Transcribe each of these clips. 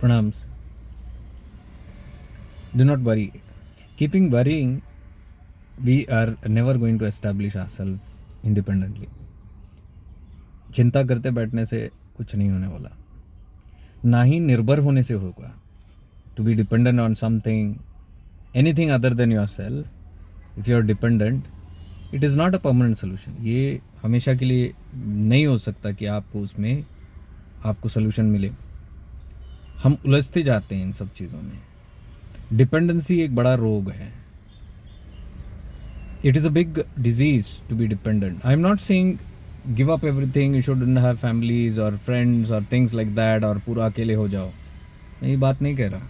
Pranams. Do not worry. Keeping worrying, we are never going to establish ourselves independently. चिंता करते बैठने से कुछ नहीं होने वाला, ना ही निर्भर होने से होगा. To be dependent on something, anything other than yourself, if you are dependent, it is not a permanent solution. ये हमेशा के लिए नहीं हो सकता कि आपको उसमें आपको सोल्यूशन मिले. हम उलझते जाते हैं इन सब चीज़ों में. डिपेंडेंसी एक बड़ा रोग है. It is a big disease to be dependent. I am not saying give up everything, you shouldn't have families or friends or things like that, और पूरा अकेले हो जाओ. मैं ये बात नहीं कह रहा.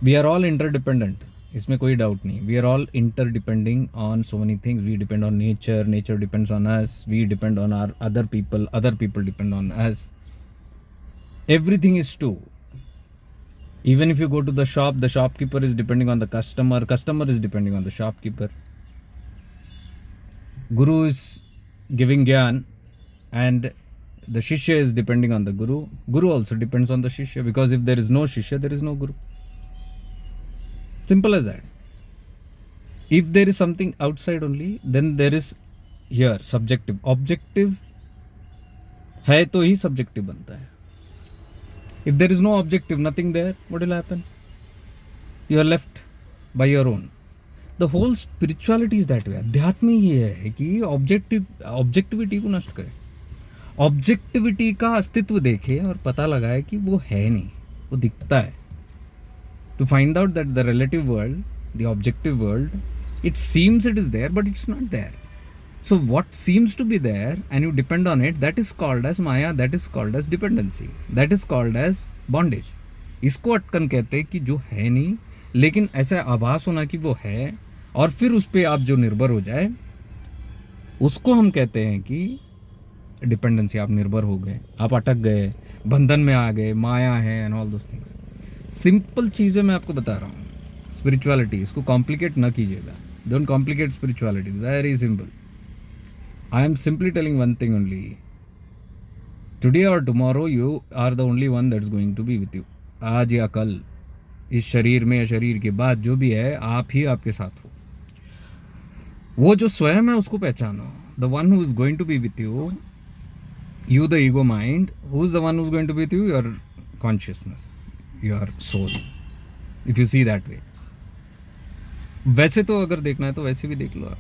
We are all interdependent. इसमें कोई डाउट नहीं. We are all interdepending on so many things. We depend on nature, nature depends on us. We depend on our other people depend on us. Everything is true. Even if you go to the shop, the shopkeeper is depending on the customer is depending on the shopkeeper. Guru is giving gyan and the shishya is depending on the guru. Guru also depends on the shishya, because if there is no shishya, there is no guru. Simple as that. If there is something outside only, then there is here subjective. Objective है तो ही subjective बनता है. If there is no objective, nothing there, what will happen? You are left by your own. The whole spirituality is that way. अध्यात्म ये है कि objectivity को नष्ट करे. ऑब्जेक्टिविटी का अस्तित्व देखे और पता लगाए कि वो है नहीं, वो दिखता है. To find out that the relative world, the objective world, it seems it is there, but it's not there. So what seems to be there and you depend on it, that is called as Maya, that is called as dependency, that is called as bondage. इसको अटकन कहते हैं कि जो है नहीं लेकिन ऐसा आभास होना कि वो है, और फिर उस पर आप जो निर्भर हो जाए, उसको हम कहते हैं कि डिपेंडेंसी. आप निर्भर हो गए, आप अटक गए, बंधन में आ गए, माया है and all those things. Simple चीज़ें मैं आपको बता रहा हूँ. स्पिरिचुअलिटी, इसको कॉम्प्लिकेट ना कीजिएगा. Don't complicate spirituality, very simple. I am simply telling one thing only. Today or tomorrow you are the only one that's going to be with you. आज या कल, इस शरीर में या शरीर के बाद जो भी है, आप ही आपके साथ हो. वो जो स्वयं है उसको पहचानो. The one who is going to be with you, you the ego mind, who is the one who is going to be with you? Your consciousness, your soul. If you see that way. वैसे तो अगर देखना है तो वैसे भी देख लो आप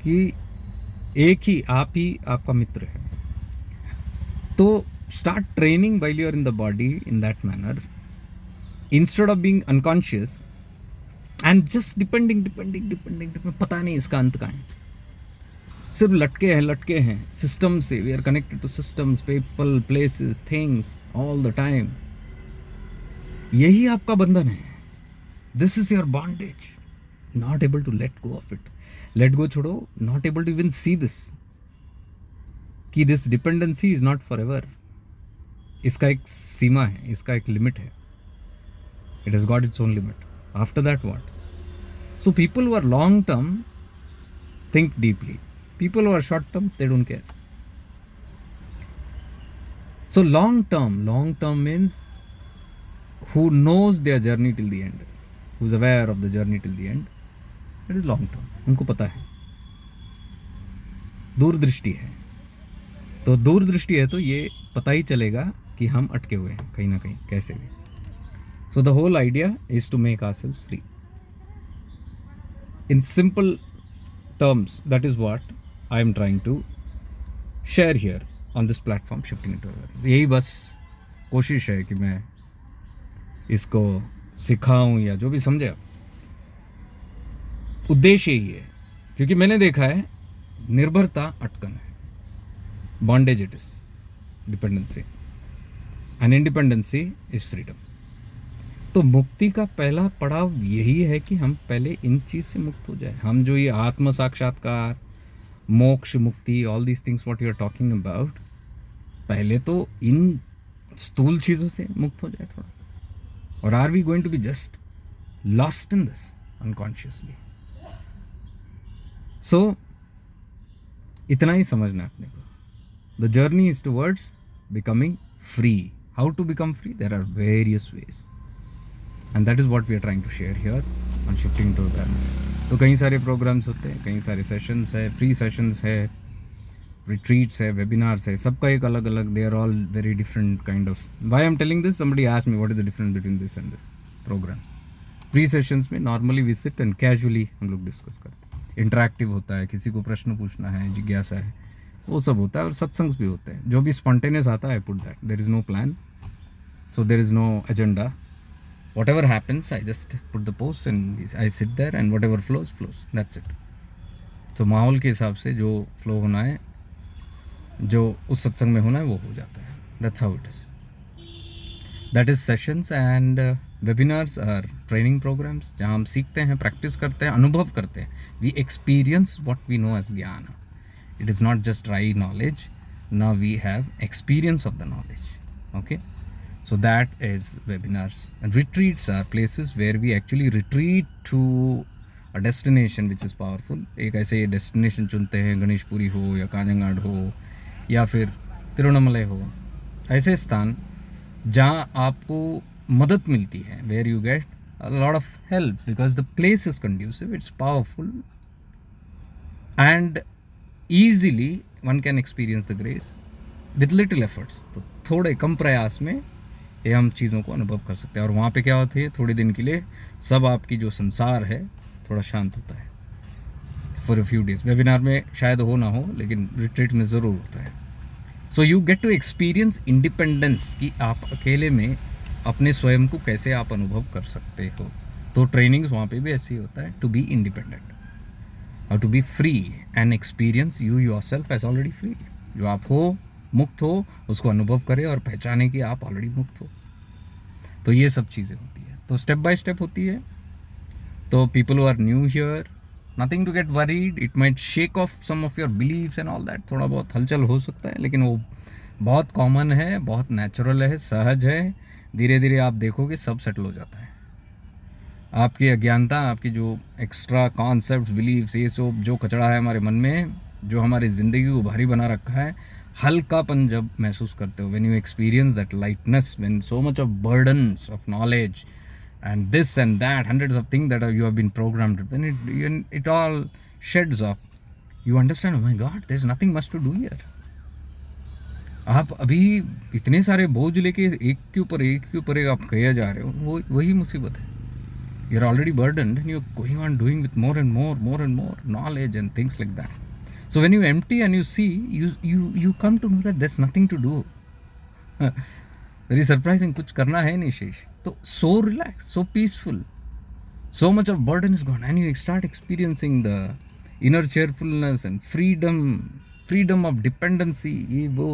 कि एक ही आपका मित्र है. तो start training while you are in the body in that manner, instead of being unconscious and just depending, पता नहीं इसका अंत कहाँ है. सिर्फ लटके हैं सिस्टम से. We are connected to systems, people, places, things all the time. यही आपका बंधन है. This is your bondage. Not able to let go off it. Let go छोड़ो, not able to even see this, कि this dependency is not forever. इसका एक सीमा है, इसका एक लिमिट है. It has got its own limit. After that what? So people who are long term think deeply. People who are short term, they don't care. So long term means who knows their journey till the end, who's aware of the journey till the end. That is long term. उनको पता है, दूरदृष्टि है. तो दूरदृष्टि है तो ये पता ही चलेगा कि हम अटके हुए हैं कहीं ना कहीं, कैसे भी. So the whole idea is to make ourselves free. In simple terms, that is what I am trying to share here on this platform, Shifting into Awareness. यही बस कोशिश है कि मैं इसको सिखाऊं या जो भी समझे आप. उद्देश्य यही है, क्योंकि मैंने देखा है निर्भरता अटकन है. Bondage it is dependency, and independency is freedom. तो मुक्ति का पहला पड़ाव यही है कि हम पहले इन चीज़ से मुक्त हो जाए. हम जो ये आत्म साक्षात्कार, मोक्ष, मुक्ति, all these things what you are talking about, पहले तो इन स्थूल चीज़ों से मुक्त हो जाए थोड़ा. और are we going to be just lost in this unconsciously? So इतना ही समझना अपने को. The journey is towards becoming free How to become free? There are various ways. And that is what we are trying to share here on Shifting to Awareness. तो कई सारे programmes होते हैं, कई सारे सेशंस है, फ्री सेशंस है, retreats है, वेबिनार्स है, सबका एक अलग अलग, they are all very different kind of. Why I am telling this, somebody asked me what is the difference between this and this programs. Free sessions में normally we sit and casually हम लोग discuss करते हैं, interactive होता है, किसी को प्रश्न पूछना है, जिज्ञासा है, वो सब होता है. और सत्संग्स भी होते हैं, जो भी स्पॉन्टेनियस आता है, put that, there is no plan, so there is no agenda. Whatever happens, I just put the post and I sit there and whatever flows, flows. That's it. तो माहौल के हिसाब से जो फ्लो होना है, जो उस सत्संग में होना है, वो हो जाता है. That's how it is. That is sessions and webinars are training programs जहाँ हम सीखते हैं, प्रैक्टिस करते हैं, अनुभव करते हैं. We experience what we know as ज्ञान. It is not just dry knowledge. Now we have experience of the knowledge. Okay. So that is webinars. And retreats are places where we actually retreat to a destination which is powerful. एक ऐसे destination चुनते हैं, गणेशपुरी हो या कांजंगाड़ हो या फिर तिरुवन्नामलाई हो, ऐसे स्थान जहाँ आपको मदद मिलती है, where you get a lot of help because the place is conducive, it's powerful and easily one can experience the grace with little efforts. तो थोड़े कम प्रयास में ये हम चीज़ों को अनुभव कर सकते हैं. और वहाँ पे क्या होती है, थोड़े दिन के लिए सब आपकी जो संसार है थोड़ा शांत होता है for a few days. Webinar में शायद हो ना हो, लेकिन रिट्रीट में ज़रूर होता है. So you get to experience independence, कि आप अकेले में अपने स्वयं को कैसे आप अनुभव कर सकते हो. तो ट्रेनिंग्स वहाँ पे भी ऐसे ही होता है, टू बी इंडिपेंडेंट और to be free and experience you yourself as already free. जो आप हो, मुक्त हो, उसको अनुभव करें और पहचाने कि आप ऑलरेडी मुक्त हो. तो ये सब चीज़ें होती है, तो स्टेप बाय स्टेप होती है. तो people who are new here, nothing to get worried. It might shake off some of your believes and all that. थोड़ा बहुत हलचल हो सकता है, लेकिन वो बहुत कॉमन है, बहुत नेचुरल है, सहज है. धीरे धीरे आप देखोगे सब सेटल हो जाता है. आपकी अज्ञानता, आपकी जो एक्स्ट्रा कॉन्सेप्ट, बिलीव्स, ये सब जो कचरा है हमारे मन में, जो हमारी ज़िंदगी को भारी बना रखा है, हल्कापन जब महसूस करते हो, when you experience that lightness, when so much of burdens of knowledge and this and that, hundreds of things that you have been programmed, when it all sheds off, you understand, oh my God, there's nothing much to do here. आप अभी इतने सारे बोझ लेके एक के ऊपर एक आप कहे जा रहे हो, वही मुसीबत है. You are already burdened and you're going on doing with more and more knowledge and things like that. So when you empty and you see, you come to know that there's nothing to do. Very surprising. कुछ करना है नहीं शेष. तो so relaxed, so peaceful, so much of burden is gone, and you start experiencing the inner cheerfulness and freedom of dependency, ये वो.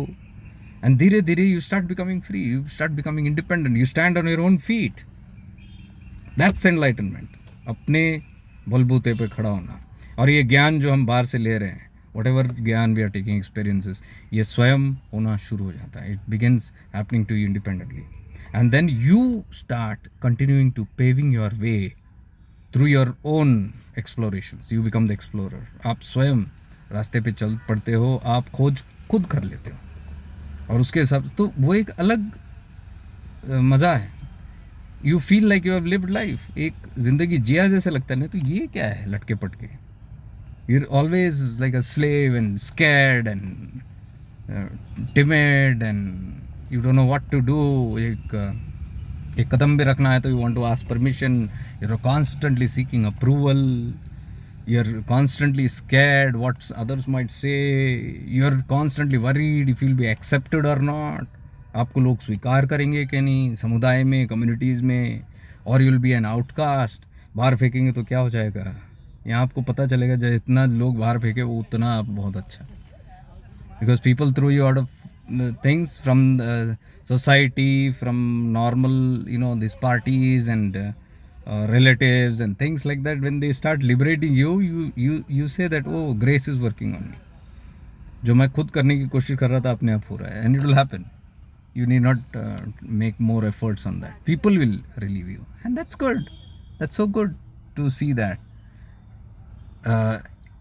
And धीरे धीरे you start becoming free, you start becoming independent, you stand on your own feet. That's enlightenment. अपने बलबूते पे खड़ा होना. और ये ज्ञान जो हम बाहर से ले रहे हैं, whatever ज्ञान we are taking, experiences, ये स्वयं होना शुरू हो जाता है. It begins happening to you independently. And then you start continuing to paving your way through your own explorations. You become the explorer. आप स्वयं रास्ते पे चल पड़ते हो, आप खोज खुद कर लेते हो. और उसके हिसाब से तो वो एक अलग मज़ा है. You feel like you have lived life. एक ज़िंदगी जिया जैसे लगता है ना. तो ये क्या है लटके पटके. You're always like a slave and scared and timid and you don't know what to do. एक कदम भी रखना है तो you want to ask permission. You're constantly seeking approval. You're constantly scared what others might say. You're constantly worried if you'll be accepted or not. आपको लोग स्वीकार करेंगे कि नहीं समुदाय में, कम्युनिटीज़ में. और you'll be an outcast. बाहर फेंकेंगे तो क्या हो जाएगा. यहाँ आपको पता चलेगा जितना लोग बाहर फेंके वो उतना आप बहुत अच्छा. Because people throw you out of things from the society, from normal, these parties and relatives and things like that. When they start liberating you say that, oh, grace is working on me. जो मैं खुद करने की कोशिश कर रहा था अपने आप हो रहा है. And it will happen. You need not make more efforts on that. People will relieve you. And that's good. That's so good to see that.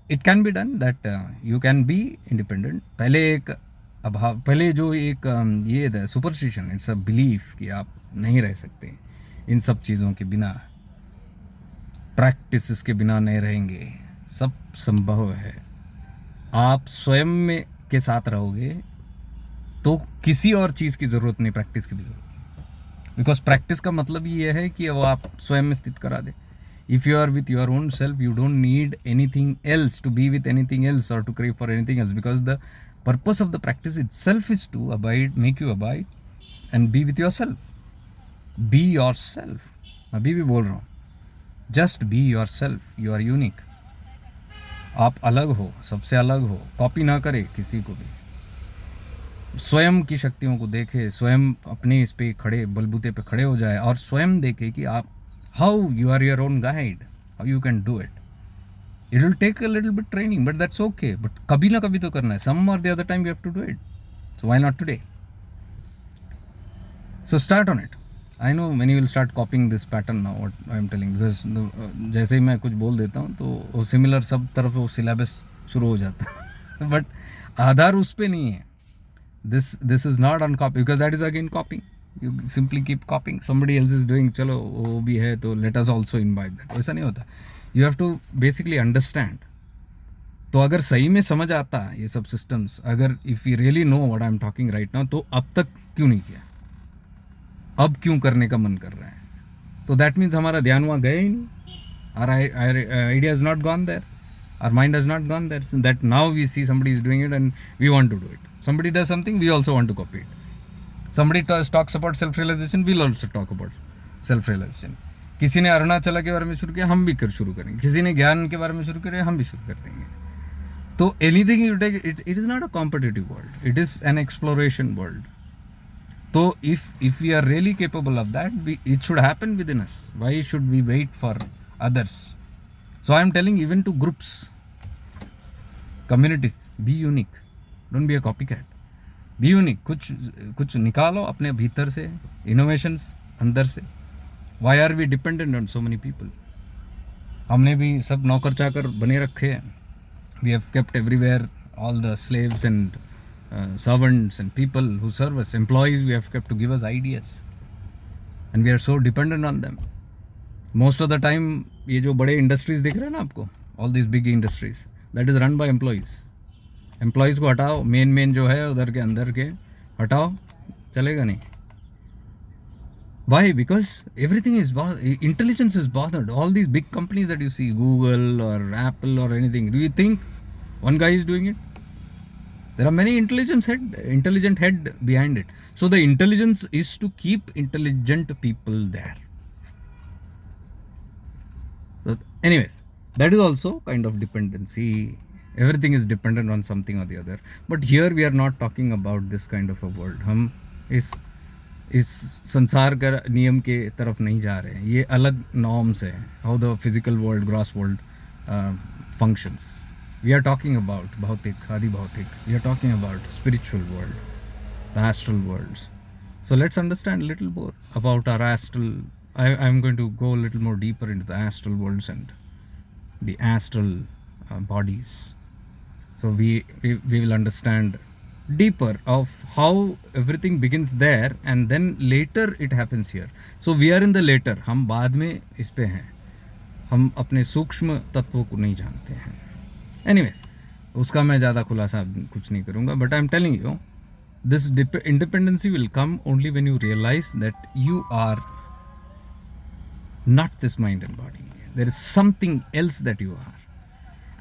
It can be done that you can be independent. पहले एक अभाव, पहले जो एक ये था superstition, it's a belief कि आप नहीं रह सकते इन सब चीज़ों के बिना, प्रैक्टिस के बिना नहीं रहेंगे, सब संभव है। आप स्वयं में के साथ रहोगे तो किसी और चीज़ की ज़रूरत नहीं, प्रैक्टिस की भी ज़रूरत नहीं, बिकॉज प्रैक्टिस का मतलब ये है कि वो आप स्वयं में स्थित करा दे। If you are with your own self, you don't need anything else to be with anything else और to crave for anything else, because the purpose of the practice itself is to abide, make you abide and be with yourself. Be yourself, अभी भी बोल रहा हूँ, just be yourself, you are unique. आप अलग हो, सबसे अलग हो, कॉपी ना करे किसी को भी, स्वयं की शक्तियों को देखे, स्वयं अपने इस पे खड़े, बलबूते पे खड़े हो जाए और स्वयं देखे कि आप, how you are your own guide, how you can do it. It will take a little bit training but that's okay, but कभी ना कभी तो करना है, सम और the other time you have to do it, so why not today. So start on it. I know many will start copying this pattern now what I am telling, because जैसे ही मैं कुछ बोल देता हूँ तो वो सिमिलर सब तरफ वो सिलेबस शुरू हो जाता है बट आधार उस पर नहीं है। This is not on copy, because that is again copying. You simply keep copying, somebody else is doing, चलो वो भी है तो let us also imbibe that, वैसा नहीं होता। You have to basically understand। तो अगर सही में समझ आता ये सब सिस्टम्स, अगर if you really know what I am talking right now, तो अब तक क्यों नहीं किया, अब क्यों करने का मन कर रहा है, तो दैट मीन्स हमारा ध्यान वहाँ गया ही नहीं, our idea has not gone there, our mind has not gone there, so that now we see somebody is doing it and we want to do it, somebody does something, we also want to copy it, somebody talks about self realization, we'll also talk about self realization, किसी ने अरुणाचल के बारे में शुरू किया, हम भी शुरू करेंगे, किसी ने ज्ञान के बारे में शुरू किया, हम भी शुरू कर देंगे। तो anything you take, it is not a competitive world, it is an exploration world. तो if we are really capable of that, it should happen within us. Why should we wait for others? So I am telling even to groups, communities, be unique, don't be a copycat, be unique। कुछ निकालो अपने भीतर से, innovations अंदर से। Why are we dependent on so many people? हमने भी सब नौकर चाकर बने रखे हैं, we have kept everywhere all the slaves and servants and people who serve us, employees we have kept to give us ideas, and we are so dependent on them most of the time। ये जो बड़े industries दिख रहे हैं ना आपको, all these big industries, that is run by employees। Employees को हटाओ, मेन जो है उधर के अंदर के हटाओ, चलेगा नहीं। Why? Because everything is intelligence is bothered. All these big companies that you see, Google or Apple or anything, do you think one guy is doing it? There are many intelligent head behind it. So the intelligence is to keep intelligent people there. So anyways, that is also kind of dependency. Everything is dependent on something or the other. But here we are not talking about this kind of a world. हम इस संसार का नियम के तरफ नहीं जा रहे हैं, ये अलग नॉर्म्स है, how the physical world, gross world functions. We are talking about Bhautik, Adi Bhautik. We are talking about spiritual world, the astral worlds. So let's understand a little more about our astral. I'm going to go a little more deeper into the astral worlds and the astral bodies. So we will understand deeper of how everything begins there and then later it happens here. So we are in the later. हम बाद में इस पे हैं, हम अपने सूक्ष्म तत्वों को नहीं जानते हैं। एनीवेज, उसका मैं ज़्यादा खुलासा कुछ नहीं करूँगा, but I am telling you this independency will come only when you realise that you are not this mind and body, there is something else that you are,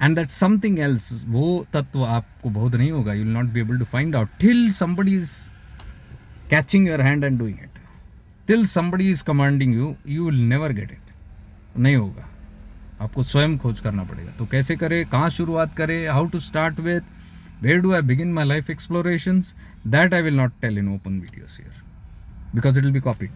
and that something else, वो तत्व आपको बोध नहीं होगा, you will not be able to find out till somebody is catching your hand and doing it, till somebody is commanding you, you will never get it, नहीं होगा, आपको स्वयं खोज करना पड़ेगा। तो कैसे करें, कहाँ शुरुआत करें, how to start with, where do I begin my life explorations, that I will not tell in open videos here because it will be copied.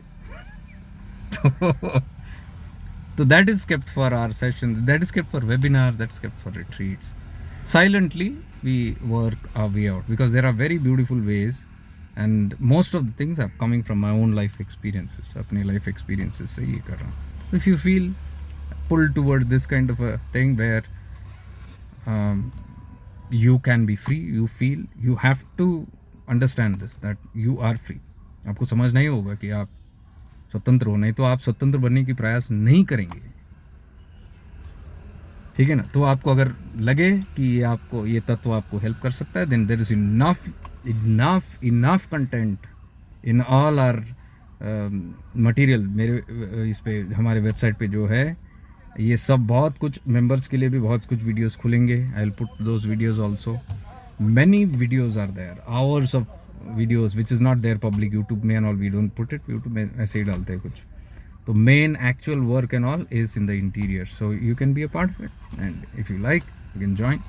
तो that is kept for our sessions, that is kept for webinars, that's kept for retreats. Silently we work our way out because there are very beautiful ways and most of the things are coming from my own life experiences, अपने life experiences से ये कर रहा हूँ। If you feel pulled towards this kind of a thing where you can be free, you feel you have to understand this that you are free. आपको समझना ही होगा कि आप स्वतंत्र हो, नहीं तो आप स्वतंत्र बनने की प्रयास नहीं करेंगे. ठीक है ना. तो आपको अगर लगे कि ये आपको ये तत्व आपको हेल्प कर सकता है, then there is enough content in all our material. मेरे इस पे हमारे वेबसाइट पे जो है ये सब बहुत कुछ मेंबर्स के लिए भी बहुत कुछ वीडियोस खुलेंगे. I will put those videos also. Many videos are there, hours of videos which is not there public YouTube में and all. We don't put it YouTube में, ऐसे ही डालते हैं कुछ. तो main actual work and all is in the interior. So you can be a part of it and if you like you can join.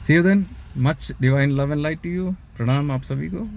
See you then. Much divine love and light to you. प्रणाम आप सभी को.